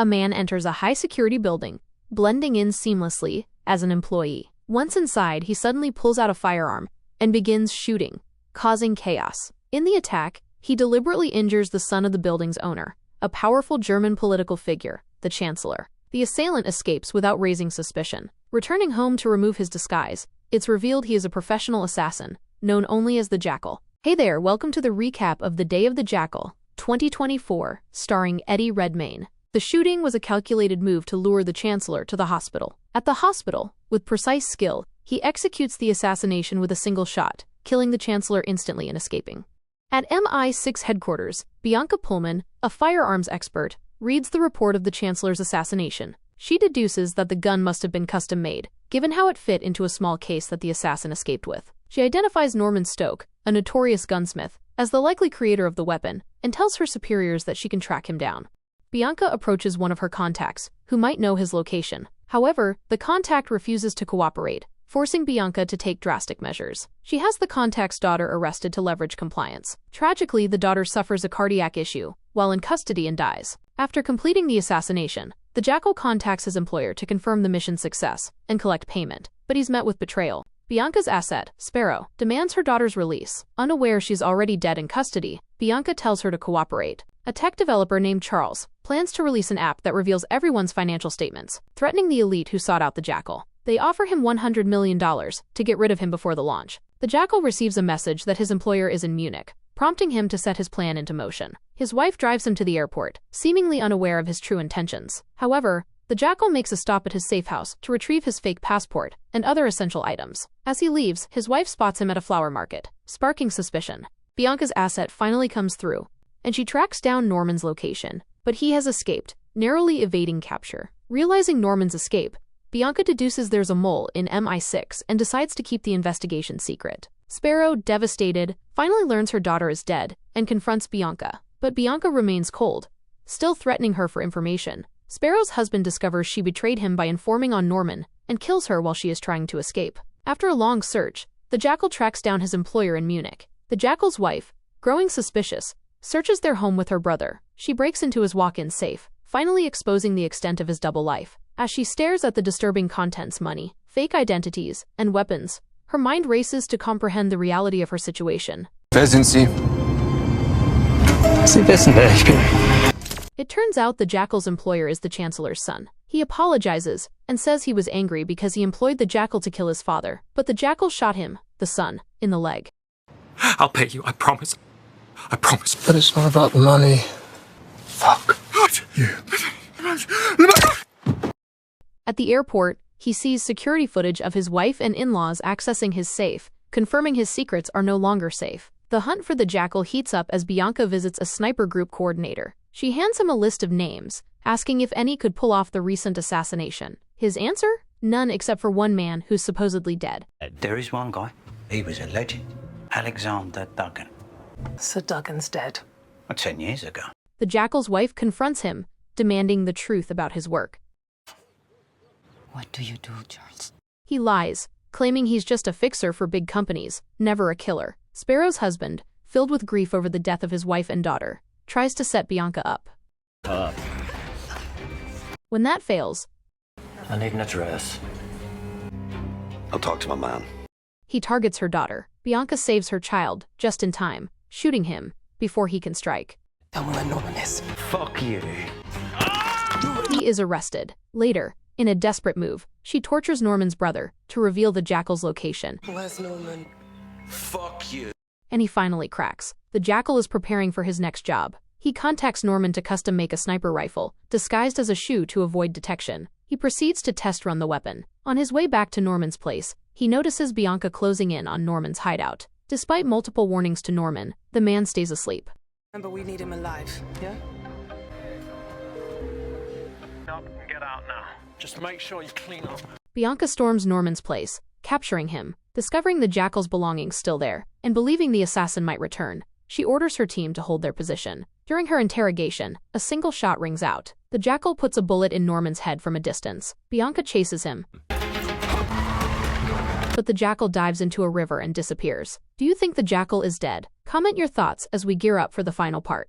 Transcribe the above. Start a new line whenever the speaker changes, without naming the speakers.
A man enters a high-security building, blending in seamlessly as an employee. Once inside, he suddenly pulls out a firearm and begins shooting, causing chaos. In the attack, he deliberately injures the son of the building's owner, a powerful German political figure, the Chancellor. The assailant escapes without raising suspicion. Returning home to remove his disguise, it's revealed he is a professional assassin, known only as the Jackal. Hey there, welcome to the recap of The Day of the Jackal, 2024, starring Eddie Redmayne. The shooting was a calculated move to lure the Chancellor to the hospital. At the hospital, with precise skill, he executes the assassination with a single shot, killing the Chancellor instantly and escaping. At MI6 headquarters, Bianca Pullman, a firearms expert, reads the report of the Chancellor's assassination. She deduces that the gun must have been custom-made, given how it fit into a small case that the assassin escaped with. She identifies Norman Stoke, a notorious gunsmith, as the likely creator of the weapon, and tells her superiors that she can track him down. Bianca approaches one of her contacts, who might know his location. However, the contact refuses to cooperate, forcing Bianca to take drastic measures. She has the contact's daughter arrested to leverage compliance. Tragically, the daughter suffers a cardiac issue while in custody and dies. After completing the assassination, the Jackal contacts his employer to confirm the mission's success and collect payment, but he's met with betrayal. Bianca's asset, Sparrow, demands her daughter's release. Unaware she's already dead in custody, Bianca tells her to cooperate. A tech developer named Charles plans to release an app that reveals everyone's financial statements, threatening the elite who sought out the Jackal. They offer him $100 million to get rid of him before the launch. The Jackal receives a message that his employer is in Munich, prompting him to set his plan into motion. His wife drives him to the airport, seemingly unaware of his true intentions. However, the Jackal makes a stop at his safe house to retrieve his fake passport and other essential items. As he leaves, his wife spots him at a flower market, sparking suspicion. Bianca's asset finally comes through, and she tracks down Norman's location, but he has escaped, narrowly evading capture. Realizing Norman's escape, Bianca deduces there's a mole in MI6 and decides to keep the investigation secret. Sparrow, devastated, finally learns her daughter is dead and confronts Bianca, but Bianca remains cold, still threatening her for information. Sparrow's husband discovers she betrayed him by informing on Norman and kills her while she is trying to escape. After a long search, the Jackal tracks down his employer in Munich. The Jackal's wife, growing suspicious, searches their home with her brother. She breaks into his walk-in safe, finally exposing the extent of his double life. As she stares at the disturbing contents, money, fake identities, and weapons, her mind races to comprehend the reality of her situation.
Wer sind Sie? Sie wissen, wer ich bin.
It turns out the Jackal's employer is the Chancellor's son. He apologizes and says he was angry because he employed the Jackal to kill his father, but the Jackal shot him, the son, in the leg.
I'll pay you, I promise. I promise.
But it's not about the money. Fuck you.
At the airport, he sees security footage of his wife and in-laws accessing his safe, confirming his secrets are no longer safe. The hunt for the Jackal heats up as Bianca visits a sniper group coordinator. She hands him a list of names, asking if any could pull off the recent assassination. His answer? None except for one man who's supposedly dead.
There is one guy. He was a legend. Alexander Duggan.
Sir Duggan's dead.
10 years ago.
The Jackal's wife confronts him, demanding the truth about his work.
What do you do, Charles?
He lies, claiming he's just a fixer for big companies, never a killer. Sparrow's husband, filled with grief over the death of his wife and daughter, tries to set Bianca up. When that fails,
I need an address.
I'll talk to my man.
he targets her daughter. Bianca saves her child, just in time, shooting him before he can strike.
Tell me where Norman is.
Fuck you.
He is arrested. Later, in a desperate move, she tortures Norman's brother to reveal the Jackal's location.
Where's Norman?
Fuck you.
And he finally cracks. The Jackal is preparing for his next job. He contacts Norman to custom make a sniper rifle, disguised as a shoe to avoid detection. He proceeds to test run the weapon. On his way back to Norman's place, he notices Bianca closing in on Norman's hideout. Despite multiple warnings to Norman, the man stays asleep.
Remember, we need him alive, yeah?
Up and get out now. Just make sure you clean up.
Bianca storms Norman's place, capturing him. Discovering the Jackal's belongings still there, and believing the assassin might return, she orders her team to hold their position. During her interrogation, a single shot rings out. The Jackal puts a bullet in Norman's head from a distance. Bianca chases him, but the Jackal dives into a river and disappears. Do you think the Jackal is dead? Comment your thoughts as we gear up for the final part.